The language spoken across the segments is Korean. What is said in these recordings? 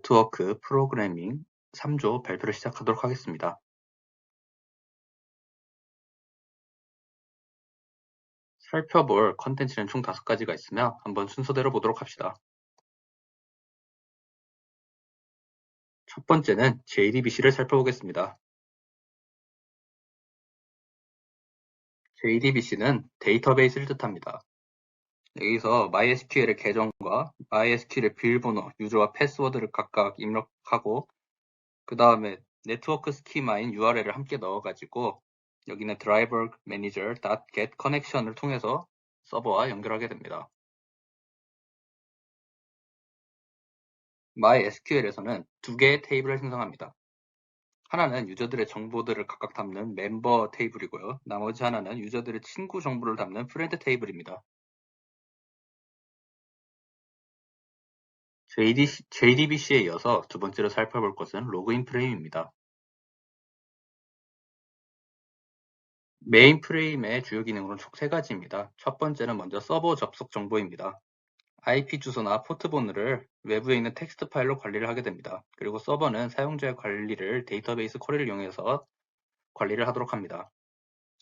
네트워크 프로그래밍 3조 발표를 시작하도록 하겠습니다. 살펴볼 컨텐츠는 총 5가지가 있으며 한번 순서대로 보도록 합시다. 첫 번째는 JDBC를 살펴보겠습니다. JDBC는 데이터베이스를 뜻합니다. 여기서 MySQL의 계정과 MySQL의 비밀번호, 유저와 패스워드를 각각 입력하고 그 다음에 네트워크 스키마인 URL을 함께 넣어가지고 여기는 driver manager.get connection을 통해서 서버와 연결하게 됩니다. MySQL에서는 두 개의 테이블을 생성합니다. 하나는 유저들의 정보들을 각각 담는 멤버 테이블이고요. 나머지 하나는 유저들의 친구 정보를 담는 프렌드 테이블입니다. JDBC에 이어서 두 번째로 살펴볼 것은 로그인 프레임입니다. 메인 프레임의 주요 기능은 총 3가지입니다. 첫 번째는 먼저 서버 접속 정보입니다. IP 주소나 포트번호를 외부에 있는 텍스트 파일로 관리를 하게 됩니다. 그리고 서버는 사용자의 관리를 데이터베이스 쿼리를 이용해서 관리를 하도록 합니다.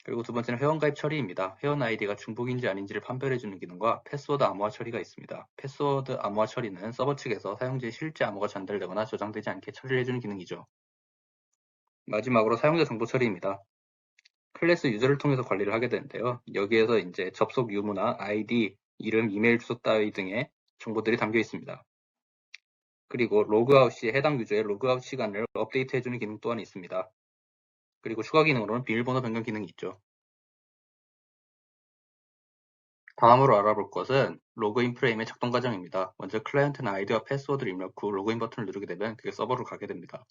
그리고 두 번째는 회원가입 처리입니다. 회원 아이디가 중복인지 아닌지를 판별해주는 기능과 패스워드 암호화 처리가 있습니다. 패스워드 암호화 처리는 서버 측에서 사용자의 실제 암호가 전달되거나 저장되지 않게 처리를 해주는 기능이죠. 마지막으로 사용자 정보 처리입니다. 클래스 유저를 통해서 관리를 하게 되는데요. 여기에서 이제 접속 유무나 아이디, 이름, 이메일 주소 따위 등의 정보들이 담겨 있습니다. 그리고 로그아웃 시 해당 유저의 로그아웃 시간을 업데이트해주는 기능 또한 있습니다. 그리고 추가 기능으로는 비밀번호 변경 기능이 있죠. 다음으로 알아볼 것은 로그인 프레임의 작동 과정입니다. 먼저 클라이언트는 아이디와 패스워드를 입력 후 로그인 버튼을 누르게 되면 그게 서버로 가게 됩니다.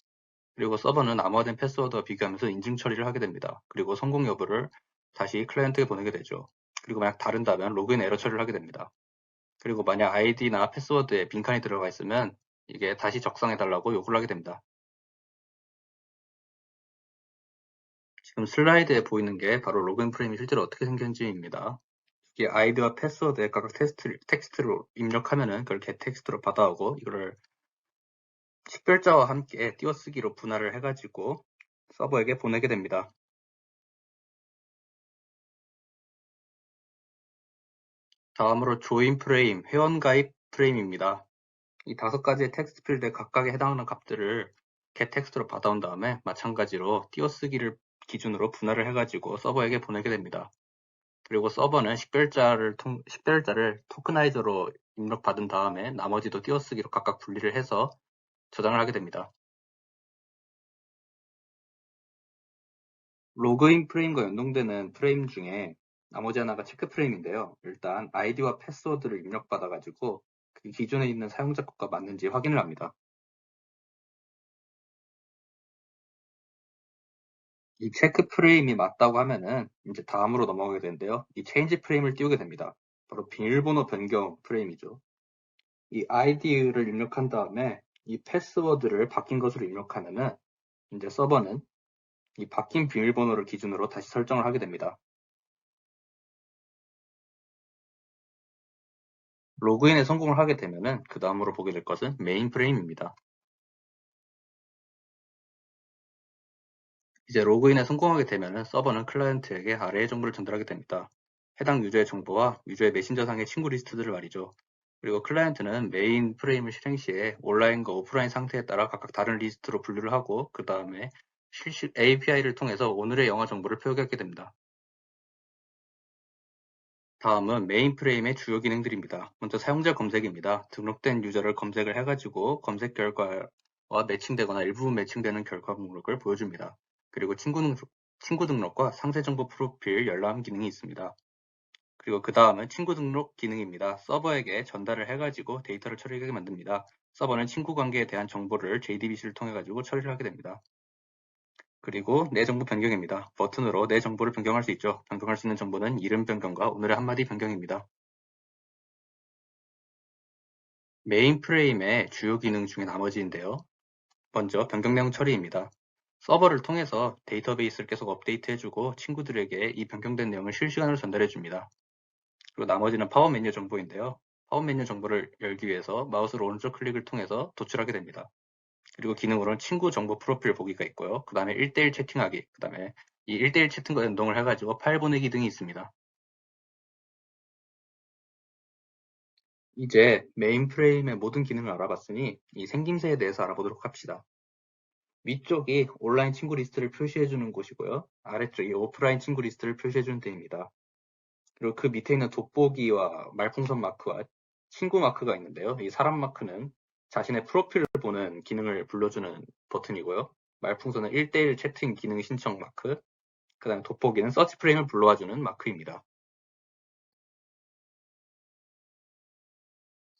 그리고 서버는 암호화된 패스워드와 비교하면서 인증 처리를 하게 됩니다. 그리고 성공 여부를 다시 클라이언트에 보내게 되죠. 그리고 만약 다른다면 로그인 에러 처리를 하게 됩니다. 그리고 만약 아이디나 패스워드에 빈칸이 들어가 있으면 이게 다시 적성해달라고 요구를 하게 됩니다. 지금 슬라이드에 보이는 게 바로 로그인 프레임이 실제로 어떻게 생겼는지입니다. 이게 아이디와 패스워드에 각각 텍스트로 입력하면은 그걸 get 텍스트로 받아오고 이거를 식별자와 함께 띄어쓰기로 분할을 해가지고 서버에게 보내게 됩니다. 다음으로 조인 프레임, 회원가입 프레임입니다. 이 5가지의 텍스트 필드에 각각에 해당하는 값들을 get 텍스트로 받아온 다음에 마찬가지로 띄어쓰기를 기준으로 분할을 해가지고 서버에게 보내게 됩니다. 그리고 서버는 식별자를 토크나이저로 입력받은 다음에 나머지도 띄어쓰기로 각각 분리를 해서 저장을 하게 됩니다. 로그인 프레임과 연동되는 프레임 중에 나머지 하나가 체크 프레임인데요. 일단 아이디와 패스워드를 입력받아가지고 그 기존에 있는 사용자 것과 맞는지 확인을 합니다. 이 체크 프레임이 맞다고 하면은 이제 다음으로 넘어가게 되는데요. 이 체인지 프레임을 띄우게 됩니다. 바로 비밀번호 변경 프레임이죠. 이 아이디를 입력한 다음에 이 패스워드를 바뀐 것으로 입력하면은 이제 서버는 이 바뀐 비밀번호를 기준으로 다시 설정을 하게 됩니다. 로그인에 성공을 하게 되면은 그 다음으로 보게 될 것은 메인 프레임입니다. 이제 로그인에 성공하게 되면은 서버는 클라이언트에게 아래의 정보를 전달하게 됩니다. 해당 유저의 정보와 유저의 메신저상의 친구 리스트들을 말이죠. 그리고 클라이언트는 메인 프레임을 실행 시에 온라인과 오프라인 상태에 따라 각각 다른 리스트로 분류를 하고 그 다음에 API를 통해서 오늘의 영화 정보를 표기하게 됩니다. 다음은 메인 프레임의 주요 기능들입니다. 먼저 사용자 검색입니다. 등록된 유저를 검색을 해가지고 검색 결과와 매칭되거나 일부분 매칭되는 결과 목록을 보여줍니다. 그리고 친구 등록과 상세 정보 프로필 열람 기능이 있습니다. 그리고 그 다음은 친구 등록 기능입니다. 서버에게 전달을 해가지고 데이터를 처리하게 만듭니다. 서버는 친구 관계에 대한 정보를 JDBC를 통해 가지고 처리를 하게 됩니다. 그리고 내 정보 변경입니다. 버튼으로 내 정보를 변경할 수 있죠. 변경할 수 있는 정보는 이름 변경과 오늘의 한마디 변경입니다. 메인 프레임의 주요 기능 중에 나머지인데요. 먼저 변경 내용 처리입니다. 서버를 통해서 데이터베이스를 계속 업데이트해주고 친구들에게 이 변경된 내용을 실시간으로 전달해줍니다. 그리고 나머지는 파워 메뉴 정보인데요. 파워 메뉴 정보를 열기 위해서 마우스로 오른쪽 클릭을 통해서 도출하게 됩니다. 그리고 기능으로는 친구 정보 프로필 보기가 있고요. 그 다음에 1대1 채팅하기, 그 다음에 이 1대1 채팅과 연동을 해가지고 파일 보내기 등이 있습니다. 이제 메인 프레임의 모든 기능을 알아봤으니 이 생김새에 대해서 알아보도록 합시다. 위쪽이 온라인 친구 리스트를 표시해주는 곳이고요. 아래쪽이 오프라인 친구 리스트를 표시해주는 데입니다. 그리고 그 밑에 있는 돋보기와 말풍선 마크와 친구 마크가 있는데요. 이 사람 마크는 자신의 프로필을 보는 기능을 불러주는 버튼이고요. 말풍선은 1대1 채팅 기능 신청 마크, 그 다음에 돋보기는 서치 프레임을 불러와주는 마크입니다.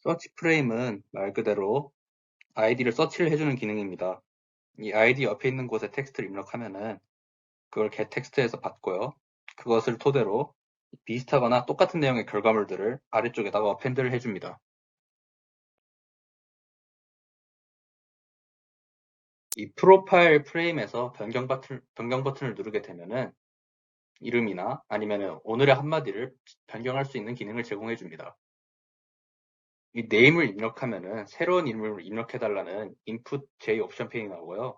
서치 프레임은 말 그대로 아이디를 서치를 해주는 기능입니다. 이 아이디 옆에 있는 곳에 텍스트를 입력하면은 그걸 getText에서 받고요. 그것을 토대로 비슷하거나 똑같은 내용의 결과물들을 아래쪽에다가 어펜드를 해줍니다. 이 프로파일 프레임에서 변경 버튼을 누르게 되면은 이름이나 아니면은 오늘의 한마디를 변경할 수 있는 기능을 제공해 줍니다. 이 name을 입력하면은 새로운 이름을 입력해달라는 input J 옵션 페인이 나오고요.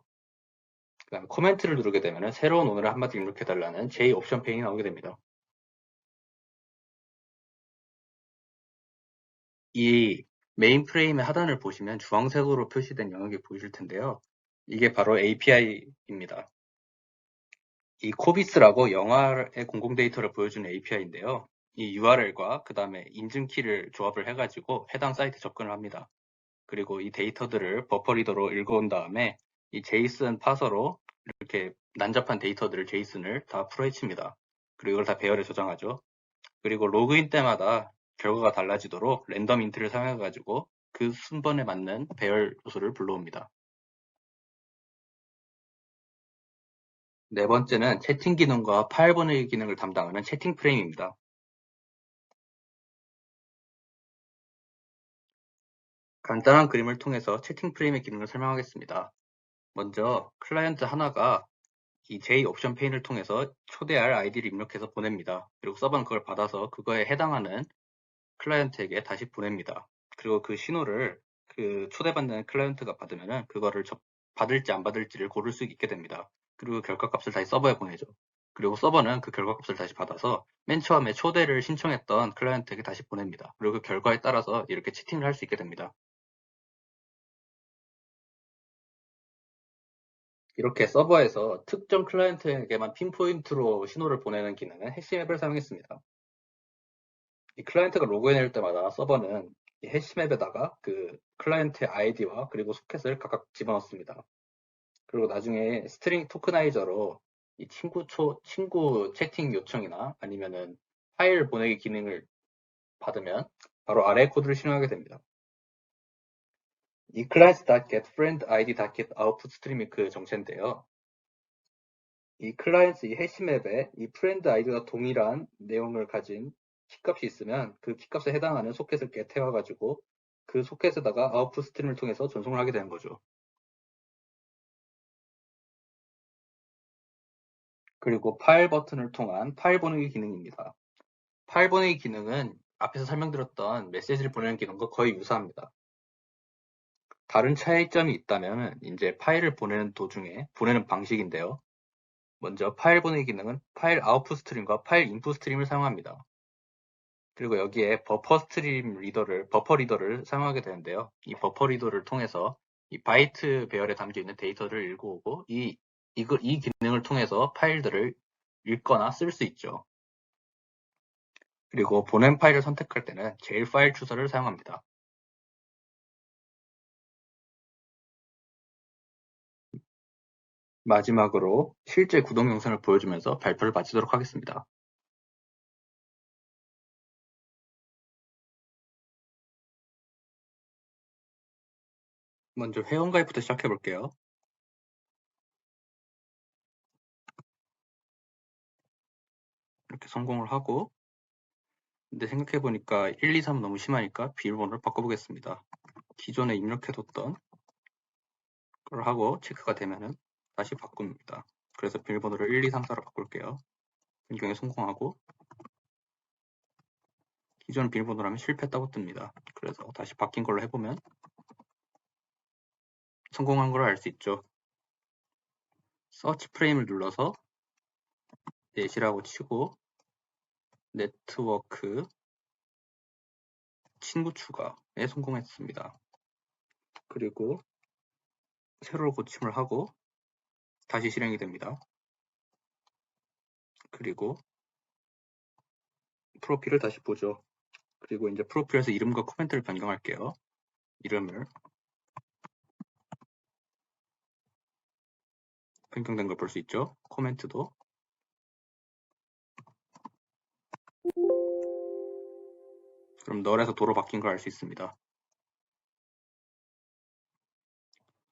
그 다음에 코멘트를 누르게 되면은 새로운 오늘의 한마디 입력해달라는 J 옵션 페인이 나오게 됩니다. 이 메인 프레임의 하단을 보시면 주황색으로 표시된 영역이 보이실 텐데요. 이게 바로 API입니다. 이 코비스라고 영화의 공공 데이터를 보여주는 API인데요. 이 URL과 그 다음에 인증키를 조합을 해가지고 해당 사이트에 접근을 합니다. 그리고 이 데이터들을 버퍼 리더로 읽어온 다음에 이 제이슨 파서로 이렇게 난잡한 데이터들을 제이슨을 다 풀어헤칩니다. 그리고 이걸 다 배열에 저장하죠. 그리고 로그인 때마다 결과가 달라지도록 랜덤 인트를 사용해가지고 그 순번에 맞는 배열 요소를 불러옵니다. 네 번째는 채팅 기능과 파일 보내기 기능을 담당하는 채팅 프레임입니다. 간단한 그림을 통해서 채팅 프레임의 기능을 설명하겠습니다. 먼저 클라이언트 하나가 이 J 옵션 페인을 통해서 초대할 아이디를 입력해서 보냅니다. 그리고 서버는 그걸 받아서 그거에 해당하는 클라이언트에게 다시 보냅니다. 그리고 그 신호를 그 초대받는 클라이언트가 받으면은 그거를 받을지 안 받을지를 고를 수 있게 됩니다. 그리고 결과값을 다시 서버에 보내죠. 그리고 서버는 그 결과값을 다시 받아서 맨 처음에 초대를 신청했던 클라이언트에게 다시 보냅니다. 그리고 그 결과에 따라서 이렇게 채팅을 할 수 있게 됩니다. 이렇게 서버에서 특정 클라이언트에게만 핀포인트로 신호를 보내는 기능은 해시맵을 사용했습니다. 이 클라이언트가 로그인할 때마다 서버는 이 해시맵에다가 그 클라이언트의 아이디와 그리고 소켓을 각각 집어넣습니다. 그리고 나중에 스트링 토크나이저로 이 친구 채팅 요청이나 아니면은 파일 보내기 기능을 받으면 바로 아래 코드를 실행하게 됩니다. 이 clients.getFriendID.get output 스트림이 그 정체인데요. 이 클라이언트 이 해시맵에 이 프렌드 아이디가 동일한 내용을 가진 키값이 있으면 그 키값에 해당하는 소켓을 get해와가지고 그 소켓에다가 아웃풋 스트림을 통해서 전송을 하게 되는 거죠. 그리고 파일 버튼을 통한 파일 보내기 기능입니다. 파일 보내기 기능은 앞에서 설명드렸던 메시지를 보내는 기능과 거의 유사합니다. 다른 차이점이 있다면 이제 파일을 보내는 도중에 보내는 방식인데요. 먼저 파일 보내기 기능은 파일 아웃풋 스트림과 파일 인풋 스트림을 사용합니다. 그리고 여기에 버퍼 리더를 사용하게 되는데요. 이 버퍼 리더를 통해서 이 바이트 배열에 담겨 있는 데이터를 읽어오고 이 기능을 통해서 파일들을 읽거나 쓸 수 있죠. 그리고 보낸 파일을 선택할 때는 제일 파일 추서를 사용합니다. 마지막으로 실제 구동 영상을 보여주면서 발표를 마치도록 하겠습니다. 먼저 회원가입부터 시작해 볼게요. 이렇게 성공을 하고 근데 생각해 보니까 1, 2, 3은 너무 심하니까 비밀번호를 바꿔보겠습니다. 기존에 입력해뒀던 걸 하고 체크가 되면은 다시 바꿉니다. 그래서 비밀번호를 1, 2, 3, 4로 바꿀게요. 변경에 성공하고 기존 비밀번호라면 실패했다고 뜹니다. 그래서 다시 바뀐 걸로 해보면 성공한 걸 알 수 있죠. 서치 프레임을 눌러서 넷이라고 치고 네트워크 친구 추가에 성공했습니다. 그리고 세로 고침을 하고 다시 실행이 됩니다. 그리고 프로필을 다시 보죠. 그리고 이제 프로필에서 이름과 코멘트를 변경할게요. 이름을 변경된 걸 볼 수 있죠. 코멘트도. 그럼 널에서 도로 바뀐 걸 알 수 있습니다.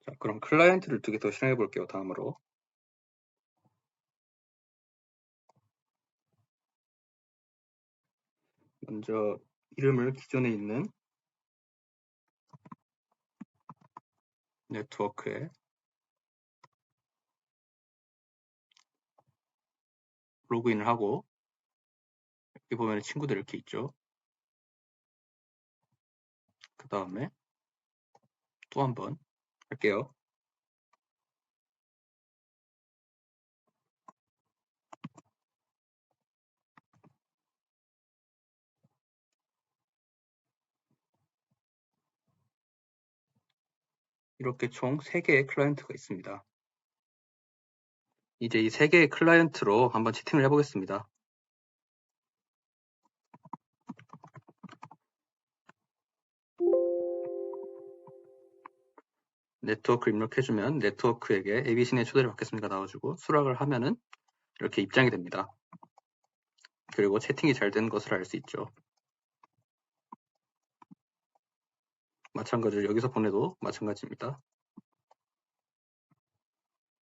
자, 그럼 클라이언트를 2개 더 실행해 볼게요. 다음으로. 먼저 이름을 기존에 있는 네트워크에 로그인을 하고 여기 보면 친구들 이렇게 있죠. 그 다음에 또 한 번 할게요. 이렇게 총 3개의 클라이언트가 있습니다. 이제 이 3개의 클라이언트로 한번 채팅을 해보겠습니다. 네트워크 입력해주면 네트워크에게 ABC의 초대를 받겠습니다 나와주고 수락을 하면은 이렇게 입장이 됩니다. 그리고 채팅이 잘 된 것을 알 수 있죠. 마찬가지로 여기서 보내도 마찬가지입니다.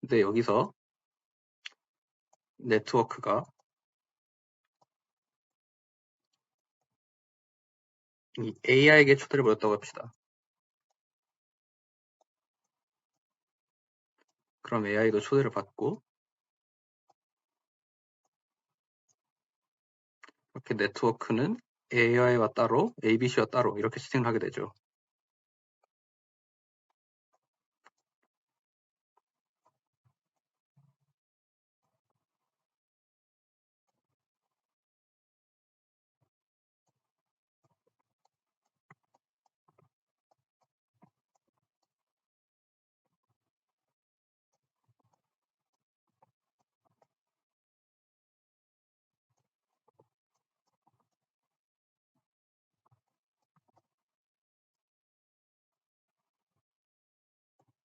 근데 여기서 네트워크가 이 AI에게 초대를 보냈다고 합시다. 그럼 AI도 초대를 받고 이렇게 네트워크는 AI와 따로 ABC와 따로 이렇게 채팅을 하게 되죠.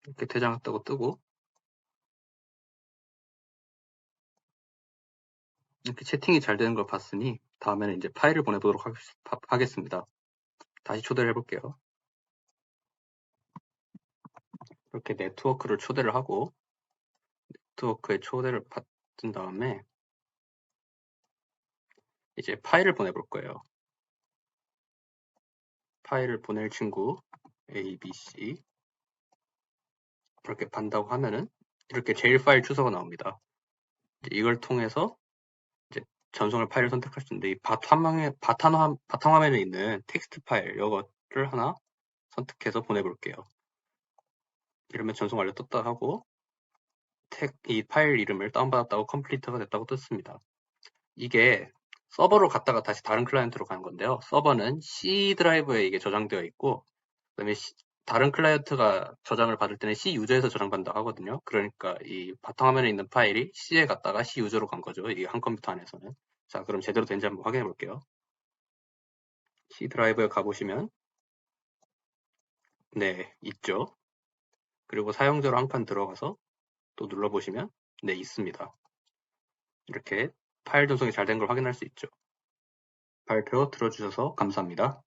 이렇게 대장했다고 뜨고 이렇게 채팅이 잘 되는 걸 봤으니 다음에는 이제 파일을 보내보도록 하겠습니다. 다시 초대를 해볼게요. 이렇게 네트워크를 초대를 하고 네트워크에 초대를 받은 다음에 이제 파일을 보내볼 거예요. 파일을 보낼 친구 ABC 이렇게 반다고 하면은 이렇게 제일 파일 주소가 나옵니다. 이걸 통해서 이제 전송할 파일을 선택할 수 있는데 이 바탕화면에 있는 텍스트 파일 이것을 하나 선택해서 보내볼게요. 이러면 전송 완료 떴다 하고 이 파일 이름을 다운받았다고 컴플리트가 됐다고 떴습니다. 이게 서버로 갔다가 다시 다른 클라이언트로 가는 건데요. 서버는 C 드라이브에 이게 저장되어 있고 그다음에 다른 클라이언트가 저장을 받을 때는 C 유저에서 저장받는다고 하거든요. 그러니까 이 바탕화면에 있는 파일이 C에 갔다가 C 유저로 간 거죠. 이게 한 컴퓨터 안에서는. 자, 그럼 제대로 된지 한번 확인해 볼게요. C 드라이브에 가보시면 네, 있죠. 그리고 사용자로 한 칸 들어가서 또 눌러보시면 네, 있습니다. 이렇게 파일 전송이 잘 된 걸 확인할 수 있죠. 발표 들어주셔서 감사합니다.